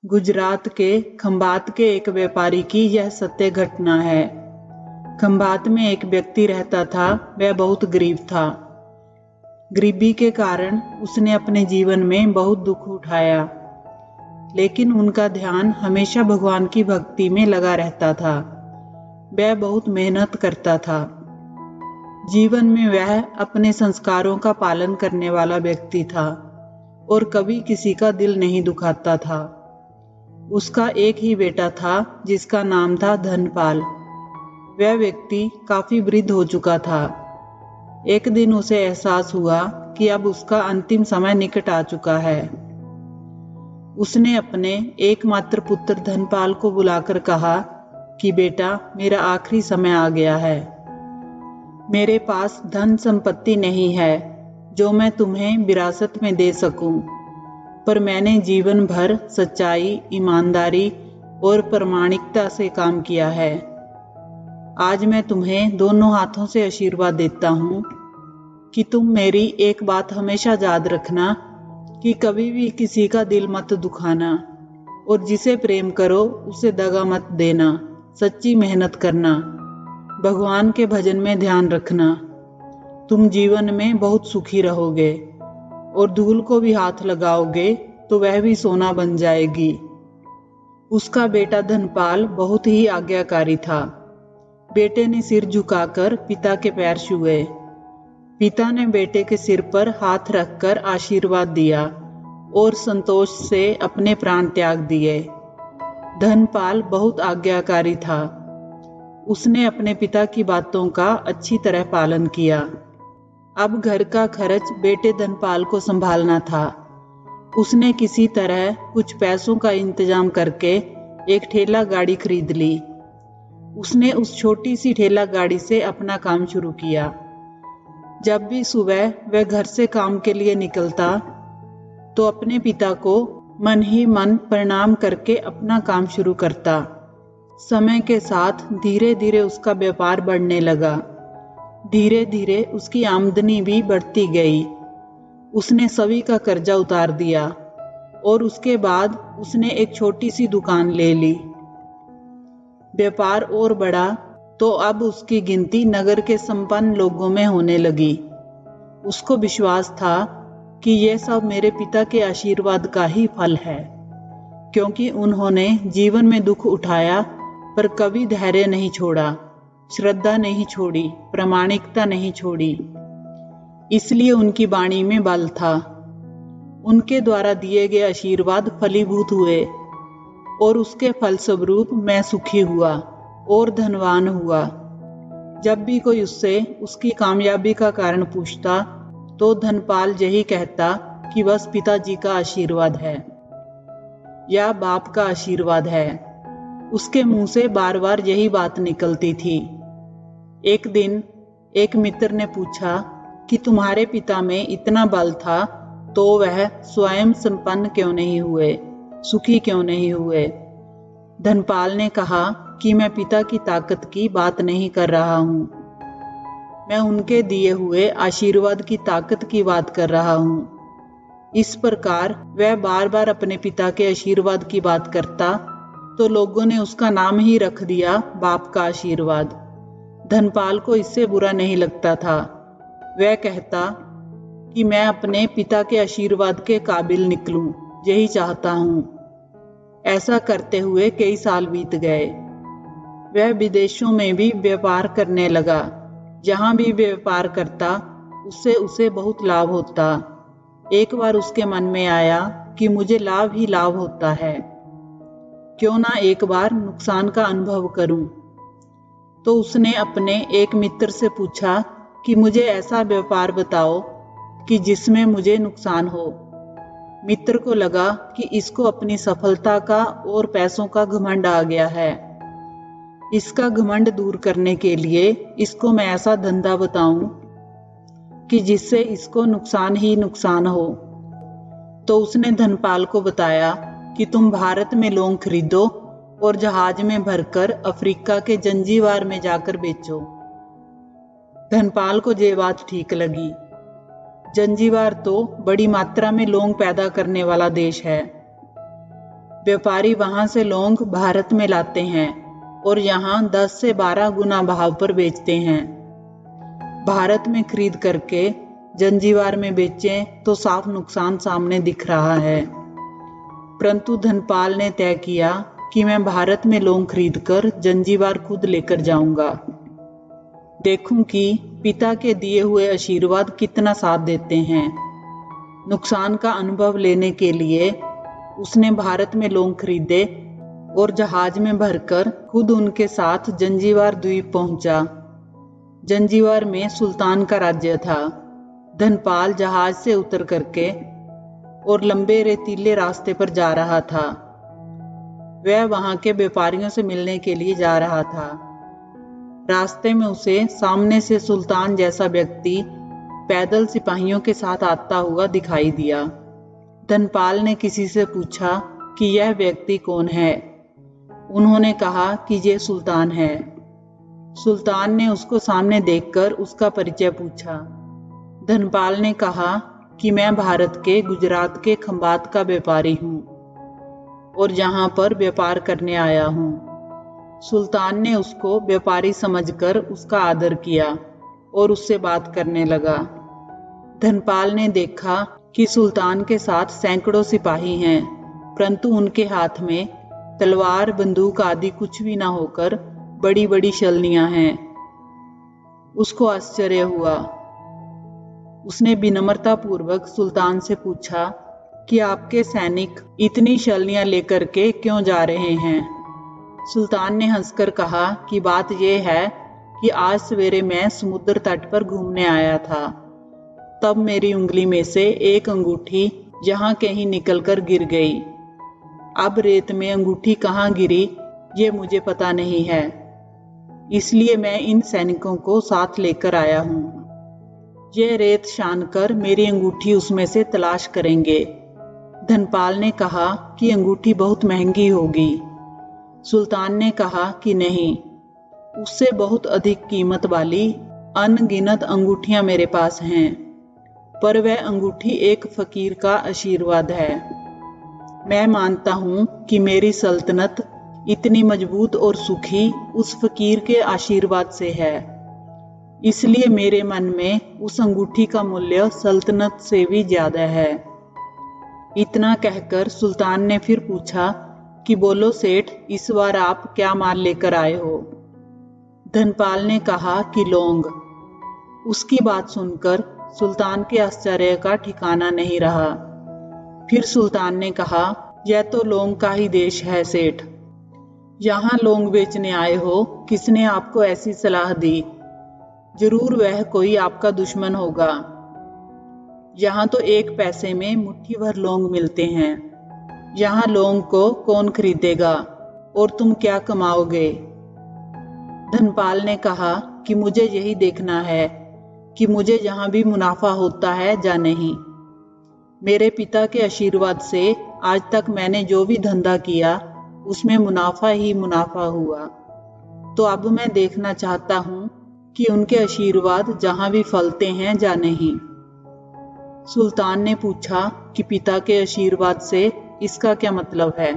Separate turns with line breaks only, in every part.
गुजरात के खंभात के एक व्यापारी की यह सत्य घटना है। खंभात में एक व्यक्ति रहता था। वह बहुत गरीब था। गरीबी के कारण उसने अपने जीवन में बहुत दुख उठाया, लेकिन उनका ध्यान हमेशा भगवान की भक्ति में लगा रहता था। वह बहुत मेहनत करता था। जीवन में वह अपने संस्कारों का पालन करने वाला व्यक्ति था और कभी किसी का दिल नहीं दुखाता था। उसका एक ही बेटा था जिसका नाम था धनपाल। वह व्यक्ति काफी वृद्ध हो चुका था। एक दिन उसे एहसास हुआ कि अब उसका अंतिम समय निकट आ चुका है। उसने अपने एकमात्र पुत्र धनपाल को बुलाकर कहा कि बेटा, मेरा आखिरी समय आ गया है। मेरे पास धन संपत्ति नहीं है जो मैं तुम्हें विरासत में दे सकूं, पर मैंने जीवन भर सच्चाई, ईमानदारी और प्रामाणिकता से काम किया है। आज मैं तुम्हें दोनों हाथों से आशीर्वाद देता हूँ कि तुम मेरी एक बात हमेशा याद रखना कि कभी भी किसी का दिल मत दुखाना और जिसे प्रेम करो उसे दगा मत देना। सच्ची मेहनत करना, भगवान के भजन में ध्यान रखना। तुम जीवन में बहुत सुखी रहोगे और धूल को भी हाथ लगाओगे तो वह भी सोना बन जाएगी। उसका बेटा धनपाल बहुत ही आज्ञाकारी था। बेटे ने सिर झुकाकर पिता के पैर छुए। पिता ने बेटे के सिर पर हाथ रखकर आशीर्वाद दिया और संतोष से अपने प्राण त्याग दिए। धनपाल बहुत आज्ञाकारी था। उसने अपने पिता की बातों का अच्छी तरह पालन किया। अब घर का खर्च बेटे धनपाल को संभालना था। उसने किसी तरह कुछ पैसों का इंतजाम करके एक ठेला गाड़ी खरीद ली। उसने उस छोटी सी ठेला गाड़ी से अपना काम शुरू किया। जब भी सुबह वह घर से काम के लिए निकलता तो अपने पिता को मन ही मन प्रणाम करके अपना काम शुरू करता। समय के साथ धीरे धीरे उसका व्यापार बढ़ने लगा। धीरे धीरे उसकी आमदनी भी बढ़ती गई। उसने सभी का कर्जा उतार दिया और उसके बाद उसने एक छोटी सी दुकान ले ली। व्यापार और बढ़ा तो अब उसकी गिनती नगर के संपन्न लोगों में होने लगी। उसको विश्वास था कि यह सब मेरे पिता के आशीर्वाद का ही फल है, क्योंकि उन्होंने जीवन में दुख उठाया पर कभी धैर्य नहीं छोड़ा, श्रद्धा नहीं छोड़ी, प्रामाणिकता नहीं छोड़ी। इसलिए उनकी वाणी में बल था। उनके द्वारा दिए गए आशीर्वाद फलीभूत हुए और उसके फलस्वरूप मैं सुखी हुआ और धनवान हुआ। जब भी कोई उससे उसकी कामयाबी का कारण पूछता तो धनपाल यही कहता कि बस पिताजी का आशीर्वाद है या बाप का आशीर्वाद है। उसके मुंह से बार बार यही बात निकलती थी। एक दिन एक मित्र ने पूछा कि तुम्हारे पिता में इतना बल था तो वह स्वयं संपन्न क्यों नहीं हुए, सुखी क्यों नहीं हुए? धनपाल ने कहा कि मैं पिता की ताकत की बात नहीं कर रहा हूँ, मैं उनके दिए हुए आशीर्वाद की ताकत की बात कर रहा हूँ। इस प्रकार वह बार बार अपने पिता के आशीर्वाद की बात करता तो लोगों ने उसका नाम ही रख दिया बाप का आशीर्वाद। धनपाल को इससे बुरा नहीं लगता था। वह कहता कि मैं अपने पिता के आशीर्वाद के काबिल निकलूं, यही चाहता हूं। ऐसा करते हुए कई साल बीत गए। वह विदेशों में भी व्यापार करने लगा। जहां भी व्यापार करता उससे उसे बहुत लाभ होता। एक बार उसके मन में आया कि मुझे लाभ ही लाभ होता है, क्यों ना एक बार नुकसान का अनुभव करूं। तो उसने अपने एक मित्र से पूछा कि मुझे ऐसा व्यापार बताओ कि जिसमें मुझे नुकसान हो। मित्र को लगा कि इसको अपनी सफलता का और पैसों का घमंड आ गया है। इसका घमंड दूर करने के लिए इसको मैं ऐसा धंधा बताऊं कि जिससे इसको नुकसान ही नुकसान हो। तो उसने धनपाल को बताया कि तुम भारत में लौंग खरीदो और जहाज में भरकर अफ्रीका के जंजीबार में जाकर बेचो। धनपाल को ये बात ठीक लगी। जंजीबार तो बड़ी मात्रा में लौंग पैदा करने वाला देश है। व्यापारी वहां से लौंग भारत में लाते हैं और यहाँ 10 से 12 गुना भाव पर बेचते हैं। भारत में खरीद करके जंजीबार में बेचें तो साफ नुकसान सामने दिख रहा है। परंतु धनपाल ने तय किया कि मैं भारत में लौंग खरीदकर जंजीबार खुद लेकर जाऊंगा। देखूं कि पिता के दिए हुए आशीर्वाद कितना साथ देते हैं। नुकसान का अनुभव लेने के लिए उसने भारत में लौंग खरीदे और जहाज में भरकर खुद उनके साथ जंजीबार द्वीप पहुंचा। जंजीबार में सुल्तान का राज्य था। धनपाल जहाज से उतर करके और लंबे रेतीले रास्ते पर जा रहा था। वह वहां के व्यापारियों से मिलने के लिए जा रहा था। रास्ते में उसे सामने से सुल्तान जैसा व्यक्ति पैदल सिपाहियों के साथ आता हुआ दिखाई दिया। धनपाल ने किसी से पूछा कि यह व्यक्ति कौन है। उन्होंने कहा कि ये सुल्तान है। सुल्तान ने उसको सामने देखकर उसका परिचय पूछा। धनपाल ने कहा कि मैं भारत के गुजरात के खंबात का व्यापारी हूँ और यहाँ पर व्यापार करने आया हूँ। सुल्तान ने उसको व्यापारी समझकर उसका आदर किया और उससे बात करने लगा। धनपाल ने देखा कि सुल्तान के साथ सैकड़ों सिपाही हैं, परंतु उनके हाथ में तलवार, बंदूक आदि कुछ भी ना होकर बड़ी बड़ी छलनियां हैं। उसको आश्चर्य हुआ। उसने विनम्रता पूर्वक सुल्तान से पूछा कि आपके सैनिक इतनी छलनियां लेकर के क्यों जा रहे हैं। सुल्तान ने हंसकर कहा कि बात यह है कि आज सवेरे मैं समुद्र तट पर घूमने आया था, तब मेरी उंगली में से एक अंगूठी यहाँ कहीं निकलकर गिर गई। अब रेत में अंगूठी कहाँ गिरी ये मुझे पता नहीं है, इसलिए मैं इन सैनिकों को साथ लेकर आया हूँ। ये रेत छान कर मेरी अंगूठी उसमें से तलाश करेंगे। धनपाल ने कहा कि अंगूठी बहुत महंगी होगी। सुल्तान ने कहा कि नहीं, उससे बहुत अधिक कीमत वाली अनगिनत अंगूठियां मेरे पास हैं, पर वह अंगूठी एक फकीर का आशीर्वाद है। मैं मानता हूँ कि मेरी सल्तनत इतनी मजबूत और सुखी उस फकीर के आशीर्वाद से है, इसलिए मेरे मन में उस अंगूठी का मूल्य सल्तनत से भी ज्यादा है। इतना कहकर सुल्तान ने फिर पूछा कि बोलो सेठ, इस बार आप क्या माल लेकर आए हो। धनपाल ने कहा कि लौंग। उसकी बात सुनकर सुल्तान के आश्चर्य का ठिकाना नहीं रहा। फिर सुल्तान ने कहा, यह तो लौंग का ही देश है सेठ। यहाँ लौंग बेचने आए हो, किसने आपको ऐसी सलाह दी? जरूर वह कोई आपका दुश्मन होगा। यहाँ तो 1 पैसे में मुट्ठी भर लौंग मिलते हैं। यहाँ लौंग को कौन खरीदेगा और तुम क्या कमाओगे? धनपाल ने कहा कि मुझे यही देखना है कि मुझे यहाँ भी मुनाफा होता है या नहीं। मेरे पिता के आशीर्वाद से आज तक मैंने जो भी धंधा किया उसमें मुनाफा ही मुनाफा हुआ। तो अब मैं देखना चाहता हूँ कि उनके आशीर्वाद जहाँ भी फलते हैं या नहीं। सुल्तान ने पूछा कि पिता के आशीर्वाद से इसका क्या मतलब है?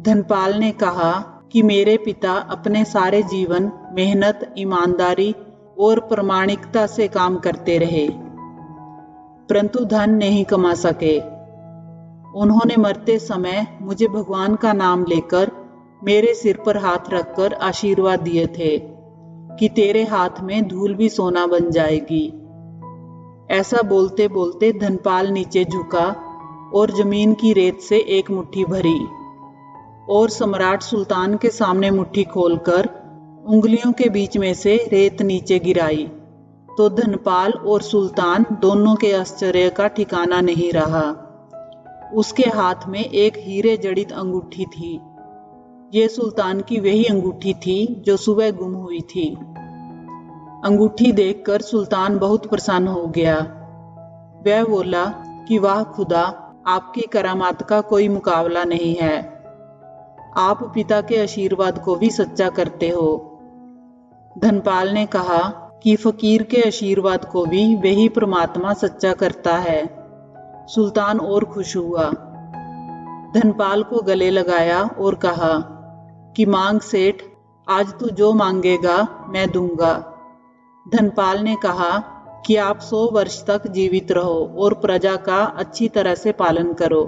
धनपाल ने कहा कि मेरे पिता अपने सारे जीवन मेहनत, ईमानदारी और प्रामाणिकता से काम करते रहे, परंतु धन नहीं कमा सके। उन्होंने मरते समय मुझे भगवान का नाम लेकर मेरे सिर पर हाथ रखकर आशीर्वाद दिए थे कि तेरे हाथ में धूल भी सोना बन जाएगी। ऐसा बोलते बोलते धनपाल नीचे झुका और जमीन की रेत से एक मुट्ठी भरी और सम्राट सुल्तान के सामने मुट्ठी खोलकर उंगलियों के बीच में से रेत नीचे गिराई तो धनपाल और सुल्तान दोनों के आश्चर्य का ठिकाना नहीं रहा। उसके हाथ में एक हीरे जड़ित अंगूठी थी। ये सुल्तान की वही अंगूठी थी जो सुबह गुम हुई थी। अंगूठी देखकर सुल्तान बहुत प्रसन्न हो गया। वह बोला कि वाह खुदा, आपकी करामात का कोई मुकाबला नहीं है। आप पिता के आशीर्वाद को भी सच्चा करते हो। धनपाल ने कहा कि फकीर के आशीर्वाद को भी वही परमात्मा सच्चा करता है। सुल्तान और खुश हुआ। धनपाल को गले लगाया और कहा कि मांग सेठ, आज तू जो मांगेगा मैं दूंगा। धनपाल ने कहा कि आप 100 वर्ष तक जीवित रहो और प्रजा का अच्छी तरह से पालन करो।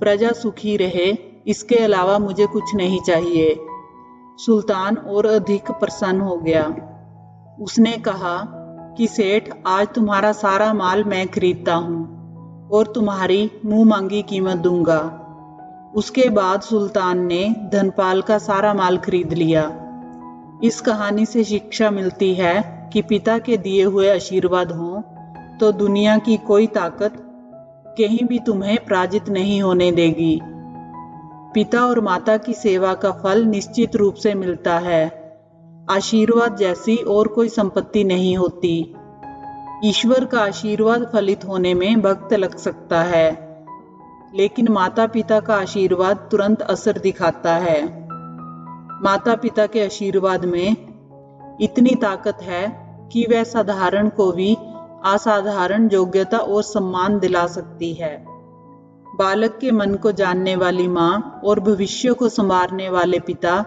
प्रजा सुखी रहे, इसके अलावा मुझे कुछ नहीं चाहिए। सुल्तान और अधिक प्रसन्न हो गया। उसने कहा कि सेठ, आज तुम्हारा सारा माल मैं खरीदता हूँ और तुम्हारी मुंह मांगी कीमत दूंगा। उसके बाद सुल्तान ने धनपाल का सारा माल खरीद लिया। इस कहानी से शिक्षा मिलती है कि पिता के दिए हुए आशीर्वाद हों तो दुनिया की कोई ताकत कहीं भी तुम्हें पराजित नहीं होने देगी। पिता और माता की सेवा का फल निश्चित रूप से मिलता है। आशीर्वाद जैसी और कोई संपत्ति नहीं होती। ईश्वर का आशीर्वाद फलित होने में वक्त लग सकता है, लेकिन माता पिता का आशीर्वाद तुरंत असर दिखाता है। माता पिता के आशीर्वाद में इतनी ताकत है कि वह साधारण को भी असाधारण योग्यता और सम्मान दिला सकती है। बालक के मन को जानने वाली माँ और भविष्य को संवारने वाले पिता,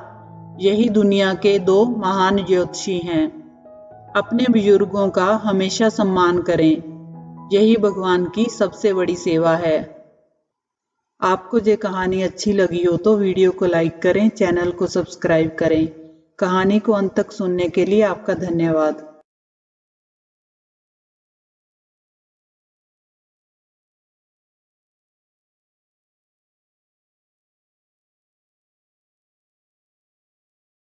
यही दुनिया के 2 महान ज्योतिषी हैं। अपने बुजुर्गों का हमेशा सम्मान करें, यही भगवान की सबसे बड़ी सेवा है। आपको ये कहानी अच्छी लगी हो तो वीडियो को लाइक करें, चैनल को सब्सक्राइब करें। कहानी को अंत तक सुनने के लिए आपका धन्यवाद।